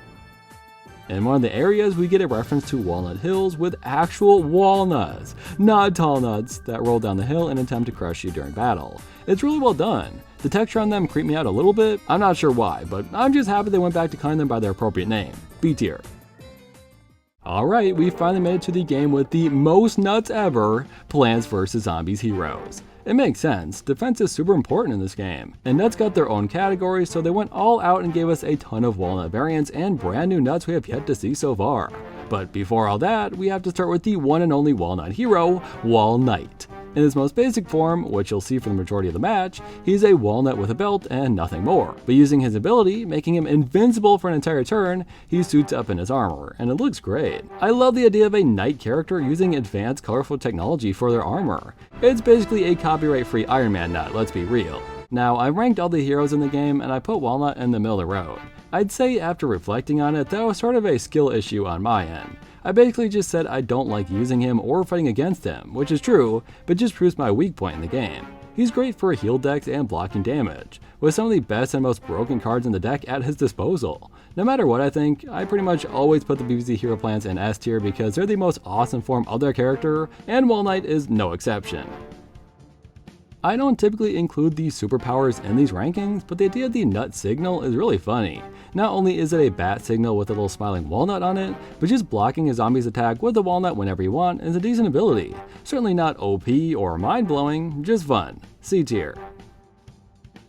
In one of the areas, we get a reference to Walnut Hills with actual walnuts, not tall nuts, that roll down the hill and attempt to crush you during battle. It's really well done. The texture on them creeped me out a little bit, I'm not sure why, but I'm just happy they went back to calling them by their appropriate name, B tier. Alright, we finally made it to the game with the most nuts ever, Plants vs. Zombies Heroes. It makes sense, defense is super important in this game, and nuts got their own category, so they went all out and gave us a ton of walnut variants and brand new nuts we have yet to see so far. But before all that, we have to start with the one and only walnut hero, Walnut. In his most basic form, which you'll see for the majority of the match, he's a walnut with a belt and nothing more. But using his ability, making him invincible for an entire turn, he suits up in his armor, and it looks great. I love the idea of a knight character using advanced colorful technology for their armor. It's basically a copyright-free Iron Man nut, let's be real. Now, I ranked all the heroes in the game, and I put Walnut in the middle of the road. I'd say after reflecting on it, that was sort of a skill issue on my end. I basically just said I don't like using him or fighting against him, which is true, but just proves my weak point in the game. He's great for heal decks and blocking damage, with some of the best and most broken cards in the deck at his disposal. No matter what I think, I pretty much always put the PvZ hero plants in S tier because they're the most awesome form of their character, and Walnut is no exception. I don't typically include the superpowers in these rankings, but the idea of the nut signal is really funny. Not only is it a bat signal with a little smiling walnut on it, but just blocking a zombie's attack with a walnut whenever you want is a decent ability. Certainly not OP or mind-blowing, just fun. C tier.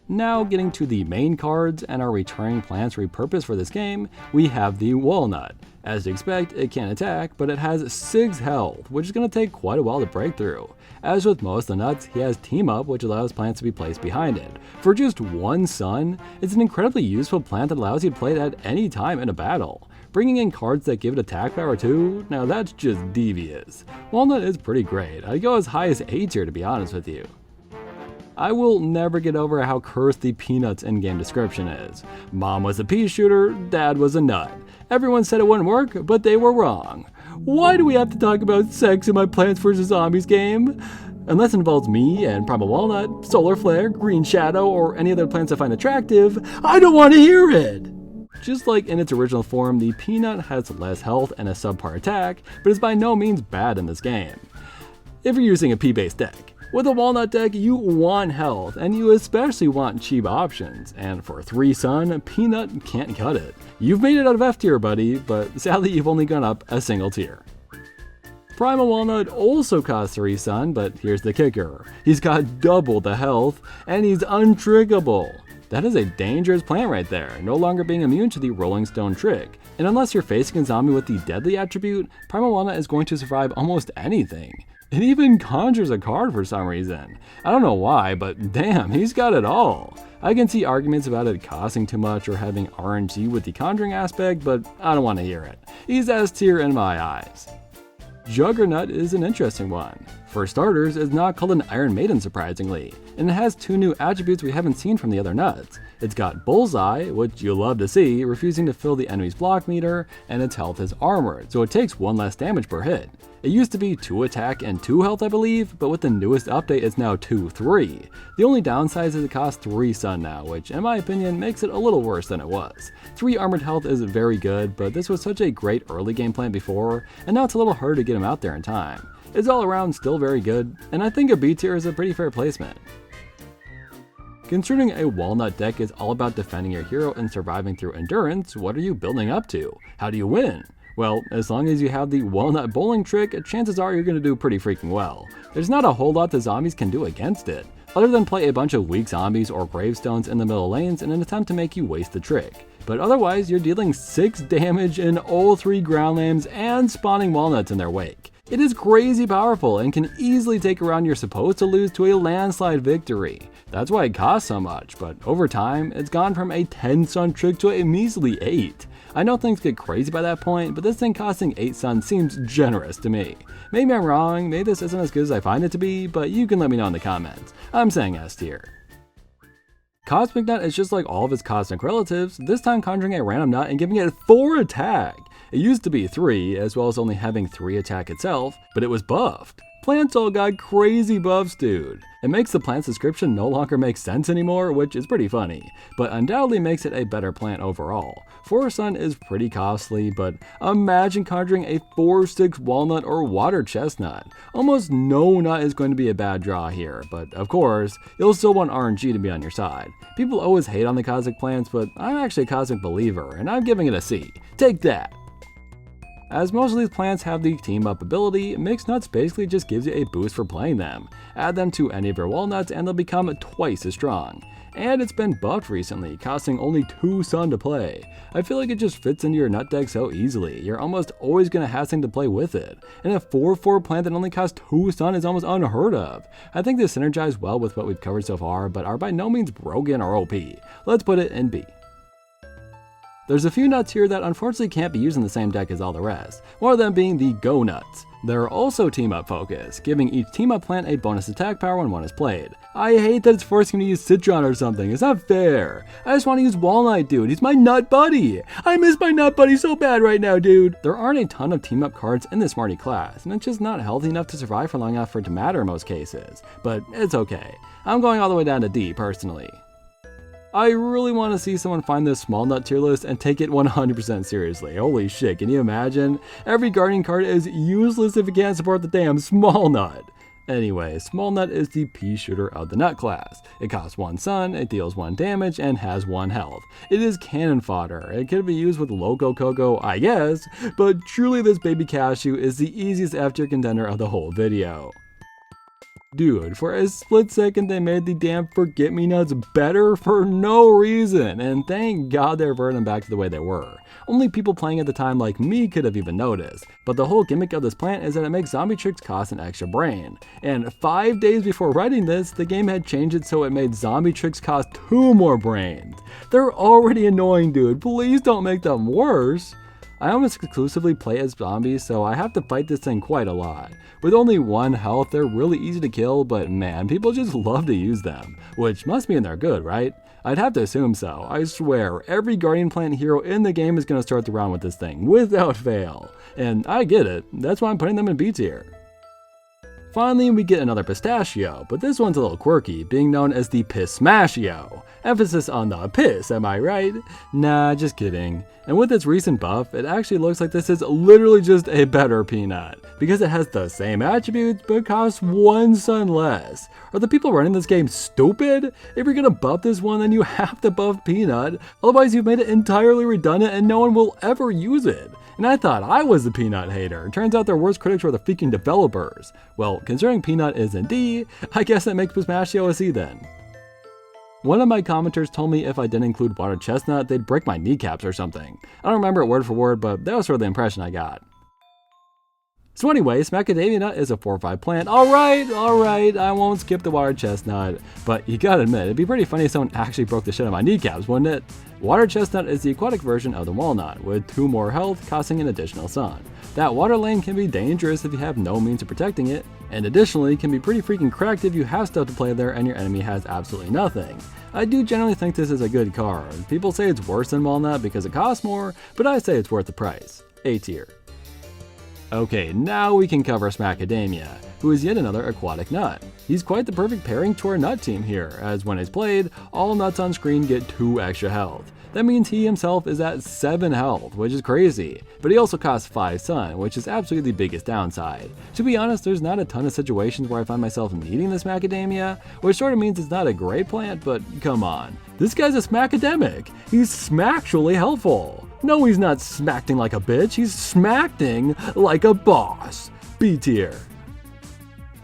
Now getting to the main cards and our returning plants repurposed for this game, we have the Walnut. As you expect, it can't attack, but it has 6 health, which is going to take quite a while to break through. As with most of the nuts, he has Team Up, which allows plants to be placed behind it. For just 1 sun, it's an incredibly useful plant that allows you to play it at any time in a battle. Bringing in cards that give it attack power too, now that's just devious. Walnut is pretty great, I'd go as high as A tier to be honest with you. I will never get over how cursed the Peanuts in-game description is. Mom was a pea shooter, dad was a nut. Everyone said it wouldn't work, but they were wrong. Why do we have to talk about sex in my Plants vs. Zombies game? Unless it involves me and Primal Walnut, Solar Flare, Green Shadow, or any other plants I find attractive, I don't want to hear it! Just like in its original form, the Pea-nut has less health and a subpar attack, but is by no means bad in this game. If you're using a P-based deck. With a Walnut deck, you want health, and you especially want cheap options, and for 3 sun, Pea-nut can't cut it. You've made it out of F tier, buddy, but sadly you've only gone up a single tier. Primal Walnut also costs 3 sun, but here's the kicker. He's got double the health, and he's untrickable. That is a dangerous plant right there, no longer being immune to the Rolling Stone trick. And unless you're facing a zombie with the deadly attribute, Primal Walnut is going to survive almost anything. It even conjures a card for some reason. I don't know why, but damn, he's got it all. I can see arguments about it costing too much or having RNG with the conjuring aspect, but I don't want to hear it. He's S tier in my eyes. Juggernut is an interesting one. For starters, it's not called an Iron Maiden surprisingly, and it has 2 new attributes we haven't seen from the other nuts. It's got Bullseye, which you'll love to see, refusing to fill the enemy's block meter, and its health is armored, so it takes 1 less damage per hit. It used to be 2 attack and 2 health I believe, but with the newest update it's now 2-3. The only downside is it costs 3 sun now, which in my opinion makes it a little worse than it was. 3 armored health is very good, but this was such a great early game plan before, and now it's a little harder to get him out there in time. It's all around still very good, and I think a B tier is a pretty fair placement. Considering a Walnut deck is all about defending your hero and surviving through endurance, what are you building up to? How do you win? Well, as long as you have the Walnut bowling trick, chances are you're going to do pretty freaking well. There's not a whole lot the zombies can do against it, other than play a bunch of weak zombies or gravestones in the middle lanes in an attempt to make you waste the trick. But otherwise, you're dealing 6 damage in all 3 ground lambs and spawning walnuts in their wake. It is crazy powerful and can easily take a round you're supposed to lose to a landslide victory. That's why it costs so much, but over time, it's gone from a 10 sun trick to a measly 8. I know things get crazy by that point, but this thing costing 8 sun seems generous to me. Maybe I'm wrong, maybe this isn't as good as I find it to be, but you can let me know in the comments. I'm saying S tier. Cosmic Nut is just like all of its cosmic relatives, this time conjuring a random nut and giving it 4 attack. It used to be 3, as well as only having 3 attack itself, but it was buffed. Plants all got crazy buffs, dude. It makes the plant's description no longer make sense anymore, which is pretty funny, but undoubtedly makes it a better plant overall. 4 sun is pretty costly, but imagine conjuring a 4/6 walnut or water chestnut. Almost no nut is going to be a bad draw here, but of course, you'll still want RNG to be on your side. People always hate on the cosmic plants, but I'm actually a cosmic believer, and I'm giving it a C. Take that! As most of these plants have the team up ability, mixed nuts basically just gives you a boost for playing them. Add them to any of your walnuts and they'll become twice as strong. And it's been buffed recently, costing only 2 sun to play. I feel like it just fits into your nut deck so easily, you're almost always going to have something to play with it. And a 4/4 plant that only costs 2 sun is almost unheard of. I think they synergize well with what we've covered so far, but are by no means broken or OP. Let's put it in B. There's a few nuts here that unfortunately can't be used in the same deck as all the rest, one of them being the Gumnuts. They're also team up focused, giving each team up plant a bonus attack power when one is played. I hate that it's forcing me to use Citron or something, it's not fair. I just want to use Walnut, dude, he's my nut buddy. I miss my nut buddy so bad right now, dude. There aren't a ton of team up cards in this Smarty class, and it's just not healthy enough to survive for long enough for it to matter in most cases. But it's okay. I'm going all the way down to D personally. I really want to see someone find this small nut tier list and take it 100% seriously. Holy shit, can you imagine? Every guardian card is useless if it can't support the damn small nut. Anyway, small nut is the pea shooter of the nut class. It costs 1 sun, it deals 1 damage, and has 1 health. It is cannon fodder. It could be used with Loco Coco, I guess, but truly this baby cashew is the easiest F tier contender of the whole video. Dude, for a split second they made the damn forget-me-nuts better for no reason, and thank God they're reverting them back to the way they were. Only people playing at the time like me could have even noticed, but the whole gimmick of this plant is that it makes zombie tricks cost an extra brain. And 5 days before writing this, the game had changed it so it made zombie tricks cost 2 more brains. They're already annoying, dude, please don't make them worse. I almost exclusively play as zombies, so I have to fight this thing quite a lot. With only 1 health, they're really easy to kill, but man, people just love to use them. Which must mean they're good, right? I'd have to assume so. I swear, every Guardian Plant hero in the game is going to start the round with this thing, without fail. And I get it, that's why I'm putting them in B tier. Finally, we get another pistachio, but this one's a little quirky, being known as the Pismashio. Emphasis on the piss, am I right? Nah, just kidding. And with its recent buff, it actually looks like this is literally just a better peanut, because it has the same attributes, but costs 1 sun less. Are the people running this game stupid? If you're gonna buff this one, then you have to buff Peanut, otherwise you've made it entirely redundant and no one will ever use it. And I thought I was the Peanut hater. Turns out their worst critics were the freaking developers. Well, considering Peanut is in D, I guess that makes Pismashio a C then. One of my commenters told me if I didn't include water chestnut, they'd break my kneecaps or something. I don't remember it word for word, but that was sort of the impression I got. So anyway, Smackadamia Nut is a 4/5 plant. Alright, I won't skip the water chestnut, but you gotta admit, it'd be pretty funny if someone actually broke the shit out of my kneecaps, wouldn't it? Water chestnut is the aquatic version of the walnut, with 2 more health, costing an additional sun. That water lane can be dangerous if you have no means of protecting it, and additionally can be pretty freaking cracked if you have stuff to play there and your enemy has absolutely nothing. I do generally think this is a good card. People say it's worse than Walnut because it costs more, but I say it's worth the price. A tier. Okay, now we can cover Smackadamia, who is yet another aquatic nut. He's quite the perfect pairing to our nut team here, as when it's played, all nuts on screen get 2 extra health. That means he himself is at 7 health, which is crazy, but he also costs 5 sun, which is absolutely the biggest downside. To be honest, there's not a ton of situations where I find myself needing this Macadamia, which sort of means it's not a great plant, but come on. This guy's a smackademic. He's smacktually helpful. No, he's not smackting like a bitch, he's smackting like a boss. B tier.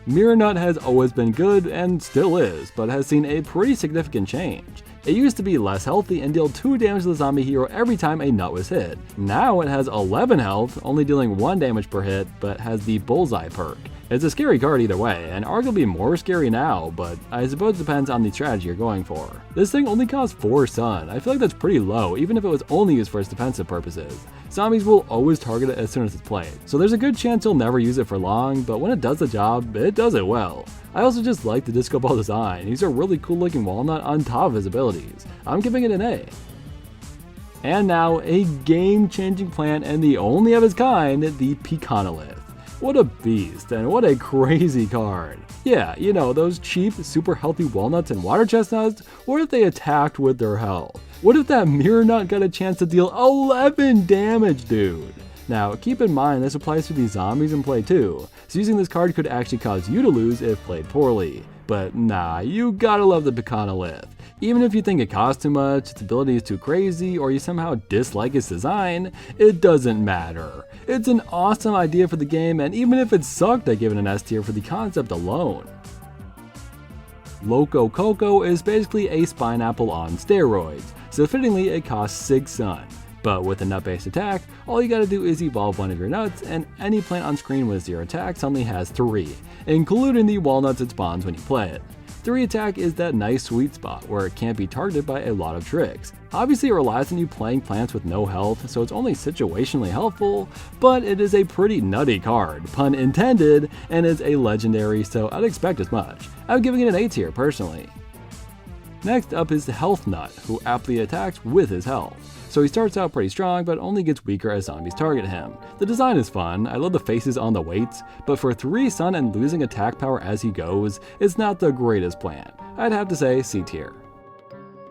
Melon-nut has always been good, and still is, but has seen a pretty significant change. It used to be less healthy and deal 2 damage to the zombie hero every time a nut was hit. Now it has 11 health, only dealing 1 damage per hit, but has the bullseye perk. It's a scary card either way, and arguably more scary now, but I suppose it depends on the strategy you're going for. This thing only costs 4 sun. I feel like that's pretty low, even if it was only used for its defensive purposes. Zombies will always target it as soon as it's played, so there's a good chance you'll never use it for long, but when it does the job, it does it well. I also just like the disco ball design. He's a really cool looking walnut on top of his abilities. I'm giving it an A. And now, a game-changing plant and the only of its kind, the Tenderleaf. What a beast, and what a crazy card. Yeah, you know, those cheap, super healthy walnuts and water chestnuts, what if they attacked with their health? What if that Melon-nut got a chance to deal 11 damage, dude? Now, keep in mind this applies to these zombies in play too, so using this card could actually cause you to lose if played poorly. But nah, you gotta love the Tenderleaf. Even if you think it costs too much, its ability is too crazy, or you somehow dislike its design, it doesn't matter. It's an awesome idea for the game, and even if it sucked, I give it an S tier for the concept alone. Loco Coco is basically a Spineapple on steroids, so fittingly it costs 6 sun. But with a nut-based attack, all you gotta do is evolve one of your nuts, and any plant on screen with 0 attack suddenly has 3, including the walnuts it spawns when you play it. 3 attack is that nice sweet spot where it can't be targeted by a lot of tricks. Obviously it relies on you playing plants with no health, so it's only situationally helpful, but it is a pretty nutty card, pun intended, and is a legendary, so I'd expect as much. I'm giving it an A tier personally. Next up is the Health Nut, who aptly attacks with his health. So he starts out pretty strong, but only gets weaker as zombies target him. The design is fun, I love the faces on the weights, but for 3 sun and losing attack power as he goes, it's not the greatest plan. I'd have to say C tier.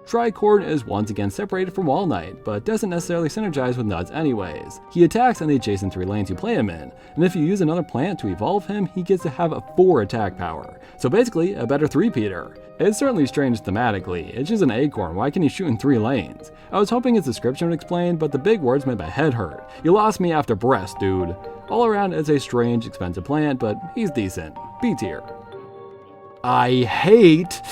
Tricorn is once again separated from Walnut, but doesn't necessarily synergize with nuts anyways. He attacks in the adjacent 3 lanes you play him in, and if you use another plant to evolve him, he gets to have a 4 attack power. So basically, a better 3-peater. It's certainly strange thematically, it's just an acorn, why can he shoot in 3 lanes? I was hoping his description would explain, but the big words made my head hurt. You lost me after breast, dude. All around it's a strange, expensive plant, but he's decent. B tier. I hate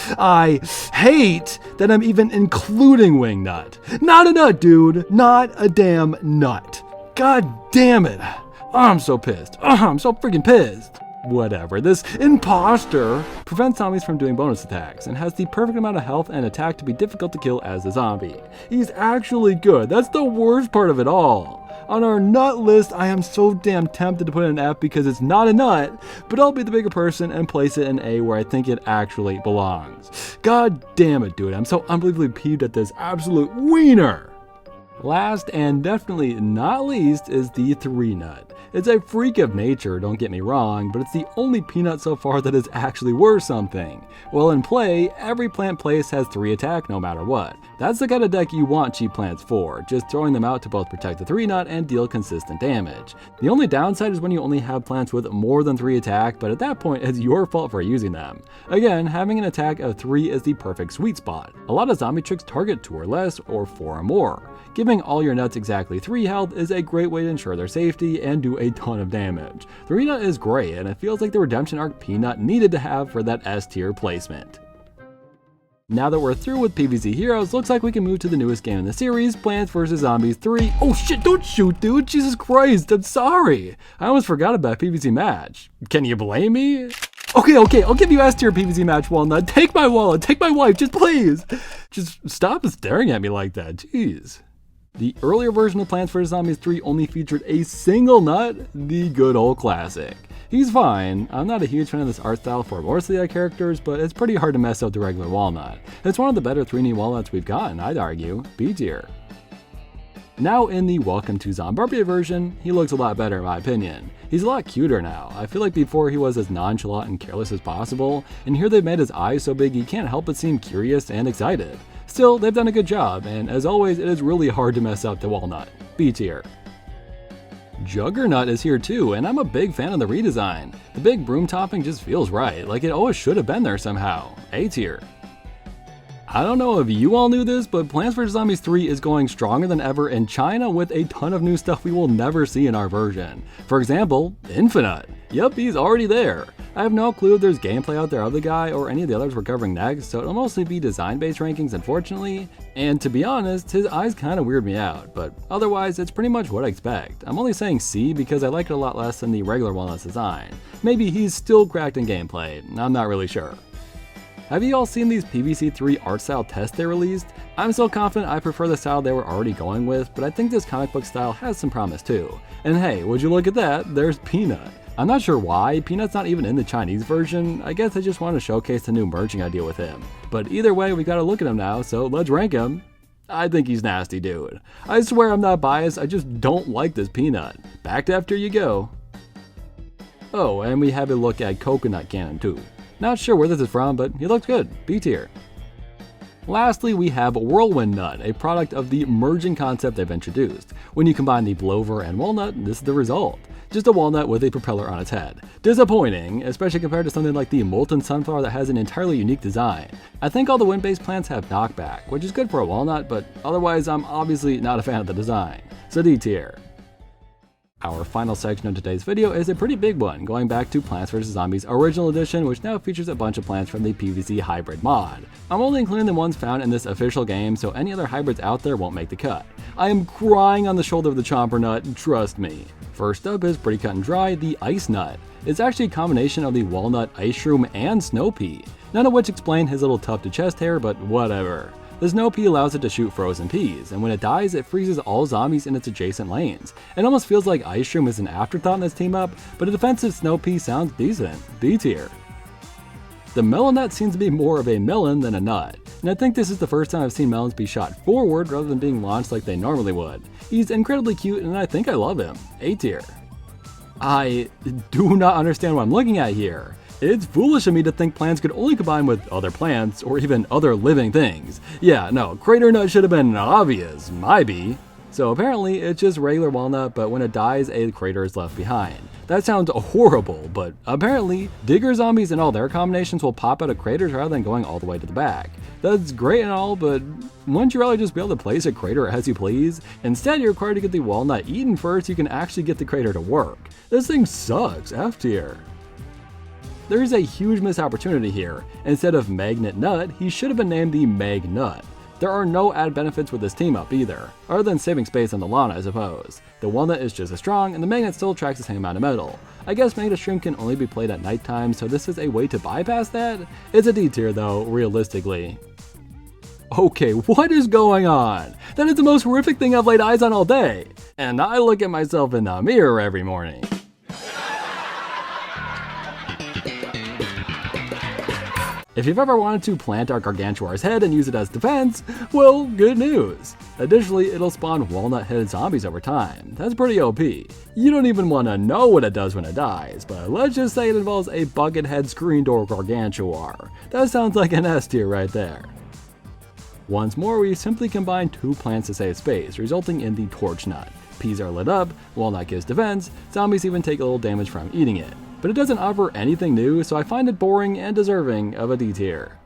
that I'm even including Wingnut. Not a nut, dude. Not a damn nut. God damn it. Oh, I'm so pissed. Oh, I'm so freaking pissed. Whatever, this imposter prevents zombies from doing bonus attacks and has the perfect amount of health and attack to be difficult to kill as a zombie. He's actually good. That's the worst part of it all. On our nut list, I am so damn tempted to put in an F because it's not a nut, but I'll be the bigger person and place it in A where I think it actually belongs. God damn it, dude. I'm so unbelievably peeved at this absolute wiener. Last and definitely not least is the 3-nut. It's a freak of nature, don't get me wrong, but it's the only peanut so far that is actually worth something. Well, in play, every plant placed has 3 attack no matter what. That's the kind of deck you want cheap plants for, just throwing them out to both protect the 3-nut and deal consistent damage. The only downside is when you only have plants with more than 3 attack, but at that point it's your fault for using them. Again, having an attack of 3 is the perfect sweet spot. A lot of zombie tricks target 2 or less, or 4 or more. Giving all your nuts exactly 3 health is a great way to ensure their safety and do a ton of damage. 3-nut is great, and it feels like the redemption arc Pea-nut needed to have for that S tier placement. Now that we're through with PvZ Heroes, looks like we can move to the newest game in the series, Plants vs. Zombies 3. Oh shit, don't shoot, dude! Jesus Christ, I'm sorry! I almost forgot about PvZ Match. Can you blame me? Okay, I'll give you S tier PvZ Match, Walnut. Take my wallet, take my wife, just please! Just stop staring at me like that, jeez. The earlier version of Plants vs. Zombies 3 only featured a single nut, the good old classic. He's fine. I'm not a huge fan of this art style for most of the characters, but it's pretty hard to mess up the regular Walnut. It's one of the better 3D Walnuts we've gotten, I'd argue. B tier. Now in the Welcome to Zombarbia version, he looks a lot better in my opinion. He's a lot cuter now. I feel like before he was as nonchalant and careless as possible, and here they've made his eyes so big he can't help but seem curious and excited. Still, they've done a good job, and as always, it is really hard to mess up the Walnut. B tier. Juggernut is here too, and I'm a big fan of the redesign. The big broom topping just feels right, like it always should have been there somehow. A tier. I don't know if you all knew this, but Plants vs. Zombies 3 is going stronger than ever in China with a ton of new stuff we will never see in our version. For example, Infi-nut. Yep, he's already there. I have no clue if there's gameplay out there of the guy or any of the others we're covering next, so it'll mostly be design-based rankings unfortunately, and to be honest, his eyes kinda weird me out, but otherwise it's pretty much what I expect. I'm only saying C because I like it a lot less than the regular Walnut's design. Maybe he's still cracked in gameplay, I'm not really sure. Have you all seen these PvZ 3 art style tests they released? I'm so confident I prefer the style they were already going with, but I think this comic book style has some promise too. And hey, would you look at that, there's Pea-nut. I'm not sure why, Pea-nut's not even in the Chinese version. I guess I just want to showcase the new merging idea with him. But either way, we gotta look at him now, so let's rank him. I think he's nasty, dude. I swear I'm not biased, I just don't like this Pea-nut. Back to after you go. Oh, and we have a look at Coconut Cannon too. Not sure where this is from, but he looks good. B tier. Lastly, we have Whirlwind-nut, a product of the merging concept they've introduced. When you combine the blover and walnut, this is the result. Just a walnut with a propeller on its head. Disappointing, especially compared to something like the molten sunflower that has an entirely unique design. I think all the wind-based plants have knockback, which is good for a walnut, but otherwise I'm obviously not a fan of the design. So D tier. Our final section of today's video is a pretty big one, going back to Plants vs. Zombies Original Edition, which now features a bunch of plants from the PvZ Hybrid mod. I'm only including the ones found in this official game, so any other hybrids out there won't make the cut. I am crying on the shoulder of the Chomper nut, trust me. First up is pretty cut and dry, the Ice Nut. It's actually a combination of the walnut, ice shroom, and snow pea, none of which explain his little tuft to chest hair, but whatever. The snow pea allows it to shoot frozen peas, and when it dies, it freezes all zombies in its adjacent lanes. It almost feels like Ice Shroom is an afterthought in this team up, but a defensive snow pea sounds decent. B tier. The Melon-nut seems to be more of a melon than a nut, and I think this is the first time I've seen melons be shot forward rather than being launched like they normally would. He's incredibly cute and I think I love him. A tier. I do not understand what I'm looking at here. It's foolish of me to think plants could only combine with other plants, or even other living things. Yeah, no, Crater Nut should have been obvious, my B. So apparently it's just regular walnut, but when it dies, a crater is left behind. That sounds horrible, but apparently digger zombies and all their combinations will pop out of craters rather than going all the way to the back. That's great and all, but wouldn't you rather just be able to place a crater as you please? Instead, you're required to get the walnut eaten first so you can actually get the crater to work. This thing sucks, F tier. There is a huge missed opportunity here. Instead of Magnet Nut, he should have been named the Mag Nut. There are no added benefits with this team up either, other than saving space on the lawn I suppose. The walnut is just as strong, and the magnet still attracts the same amount of metal. I guess Magnet Stream can only be played at nighttime, so this is a way to bypass that? It's a D tier though, realistically. Okay, what is going on? That is the most horrific thing I've laid eyes on all day. And I look at myself in the mirror every morning. If you've ever wanted to plant our Gargantuar's head and use it as defense, well, good news. Additionally, it'll spawn walnut-headed zombies over time. That's pretty OP. You don't even want to know what it does when it dies, but let's just say it involves a bucket-head screen door Gargantuar. That sounds like an S tier right there. Once more, we simply combine two plants to save space, resulting in the Torch Nut. Peas are lit up, walnut gives defense, zombies even take a little damage from eating it. But it doesn't offer anything new, so I find it boring and deserving of a D tier.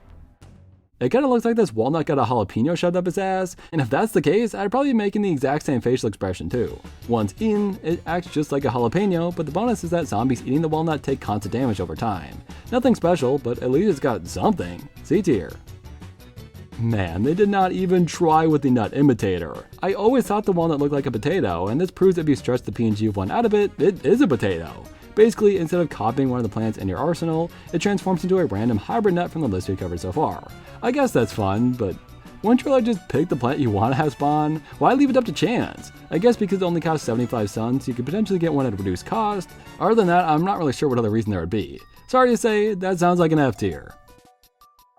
It kinda looks like this walnut got a jalapeno shoved up his ass, and if that's the case, I'd probably be making the exact same facial expression too. Once eaten, it acts just like a jalapeno, but the bonus is that zombies eating the walnut take constant damage over time. Nothing special, but at least it's got something. C tier. Man, they did not even try with the nut imitator. I always thought the walnut looked like a potato, and this proves that if you stretch the PNG of one out of it, it is a potato. Basically, instead of copying one of the plants in your arsenal, it transforms into a random hybrid nut from the list we covered so far. I guess that's fun, but wouldn't you rather just pick the plant you want to have spawn? Why leave it up to chance? I guess because it only costs 75 suns, you could potentially get one at a reduced cost. Other than that, I'm not really sure what other reason there would be. Sorry to say, that sounds like an F tier.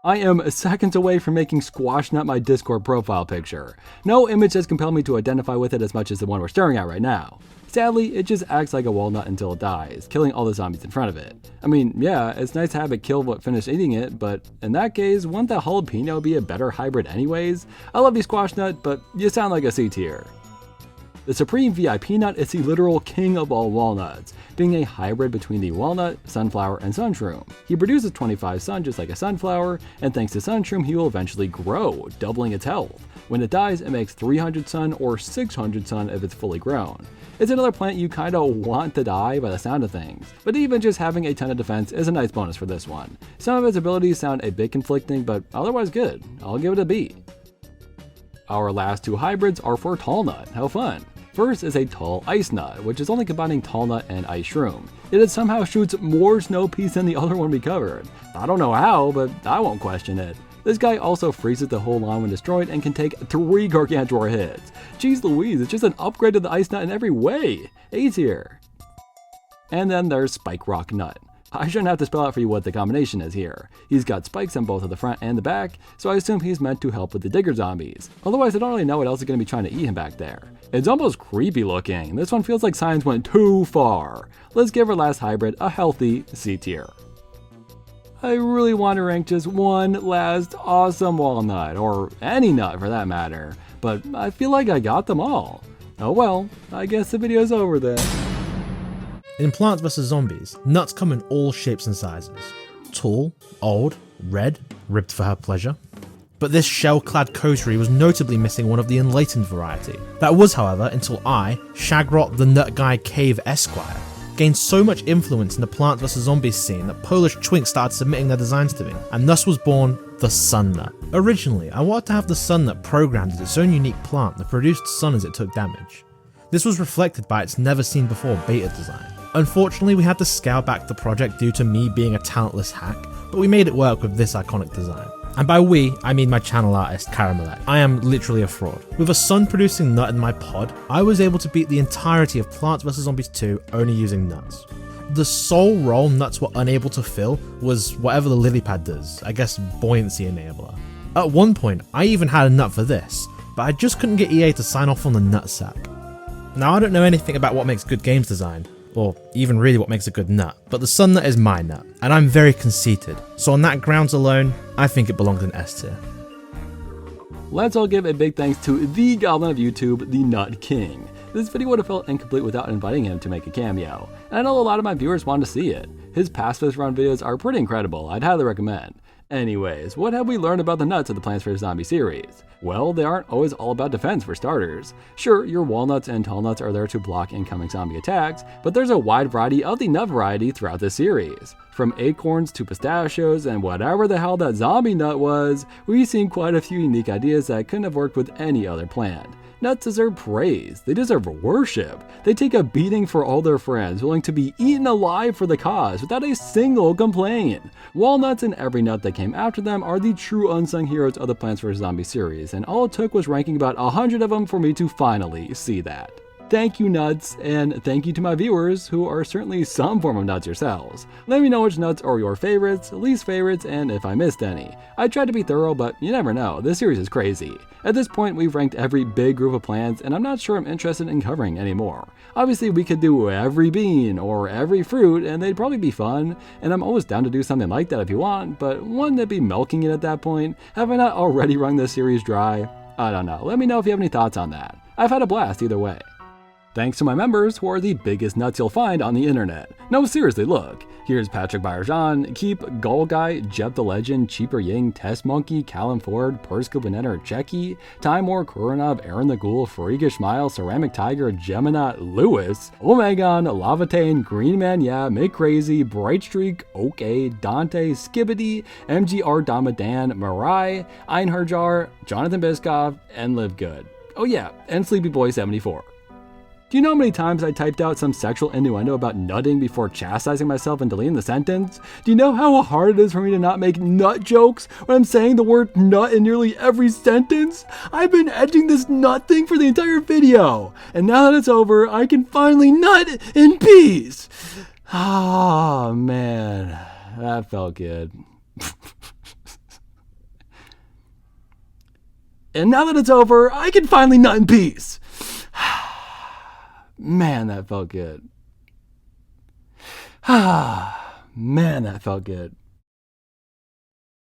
I am seconds away from making Squashnut my Discord profile picture. No image has compelled me to identify with it as much as the one we're staring at right now. Sadly, it just acts like a walnut until it dies, killing all the zombies in front of it. I mean, yeah, it's nice to have it kill what finished eating it, but in that case, wouldn't the jalapeno be a better hybrid anyways? I love you, Squashnut, but you sound like a C tier. The Supreme VIP nut is the literal king of all walnuts, being a hybrid between the walnut, sunflower, and sunshroom. He produces 25 sun just like a sunflower, and thanks to sunshroom he will eventually grow, doubling its health. When it dies, it makes 300 sun or 600 sun if it's fully grown. It's another plant you kinda want to die by the sound of things, but even just having a ton of defense is a nice bonus for this one. Some of its abilities sound a bit conflicting, but otherwise good. I'll give it a B. Our last two hybrids are for tall nut. How fun! First is a tall ice nut, which is only combining tall nut and ice shroom. It somehow shoots more snow peas than the other one we covered. I don't know how, but I won't question it. This guy also freezes the whole line when destroyed and can take 3 gargantuar hits. Jeez Louise, it's just an upgrade to the ice nut in every way. A tier. And then there's Spikerock-nut. I shouldn't have to spell out for you what the combination is here. He's got spikes on both of the front and the back, so I assume he's meant to help with the digger zombies. Otherwise, I don't really know what else is going to be trying to eat him back there. It's almost creepy looking. This one feels like science went too far. Let's give our last hybrid a healthy C tier. I really want to rank just one last awesome walnut, or any nut for that matter, but I feel like I got them all. Oh well, I guess the video's over then. In Plants vs Zombies, nuts come in all shapes and sizes. Tall, old, red, ribbed for her pleasure. But this shell-clad coterie was notably missing one of the enlightened variety. That was, however, until I, Shagrot the Nut Guy Cave Esquire, gained so much influence in the Plants vs Zombies scene that Polish twinks started submitting their designs to me, and thus was born the Sun Nut. Originally, I wanted to have the Sun Nut programmed as its own unique plant that produced sun as it took damage. This was reflected by its never-seen-before beta design. Unfortunately, we had to scale back the project due to me being a talentless hack, but we made it work with this iconic design. And by we, I mean my channel artist, Caramelette. I am literally a fraud. With a sun-producing nut in my pod, I was able to beat the entirety of Plants vs Zombies 2 only using nuts. The sole role nuts were unable to fill was whatever the lily pad does, I guess buoyancy enabler. At one point, I even had a nut for this, but I just couldn't get EA to sign off on the nut sack. Now I don't know anything about what makes good games design, or even really what makes a good nut, but the Sun Nut is my nut, and I'm very conceited, so on that grounds alone, I think it belongs in S tier. Let's all give a big thanks to the goblin of YouTube, the Nut King. This video would have felt incomplete without inviting him to make a cameo, and I know a lot of my viewers want to see it. His past first round videos are pretty incredible, I'd highly recommend. Anyways, what have we learned about the nuts of the Plants vs Zombies series? Well, they aren't always all about defense for starters. Sure, your walnuts and tall nuts are there to block incoming zombie attacks, but there's a wide variety of the nut variety throughout the series. From acorns to pistachios and whatever the hell that zombie nut was, we've seen quite a few unique ideas that couldn't have worked with any other plant. Nuts deserve praise, they deserve worship. They take a beating for all their friends, willing to be eaten alive for the cause without a single complaint. Walnuts and every nut that came after them are the true unsung heroes of the Plants vs Zombies series, and all it took was ranking about 100 of them for me to finally see that. Thank you, nuts, and thank you to my viewers, who are certainly some form of nuts yourselves. Let me know which nuts are your favorites, least favorites, and if I missed any. I tried to be thorough, but you never know, this series is crazy. At this point, we've ranked every big group of plants, and I'm not sure I'm interested in covering anymore. Obviously, we could do every bean, or every fruit, and they'd probably be fun, and I'm always down to do something like that if you want, but wouldn't it be milking it at that point? Have I not already wrung this series dry? I don't know, let me know if you have any thoughts on that. I've had a blast either way. Thanks to my members, who are the biggest nuts you'll find on the internet. No, seriously, look. Here's Patrick Byerjean, Keep, Gull Guy, Jeb the Legend, Cheaper Ying, Test Monkey, Callum Ford, Perska Benetter, Checky, Timor, Kuranov, Aaron the Ghoul, Freakish Smile, Ceramic Tiger, Gemini, Lewis, Omegon, Lavatane, Green Man, Yeah, Make Crazy, Bright Streak, OK, Dante, Skibbity, MGR Damadan, Marai, Einharjar, Jonathan Biscoff, and Live Good. Oh yeah, and Sleepy Boy 74. Do you know how many times I typed out some sexual innuendo about nutting before chastising myself and deleting the sentence? Do you know how hard it is for me to not make nut jokes when I'm saying the word nut in nearly every sentence? I've been edging this nut thing for the entire video, and now that it's over, I can finally nut in peace. Ah, man, that felt good. And now that it's over, I can finally nut in peace. Man, that felt good. Man, that felt good.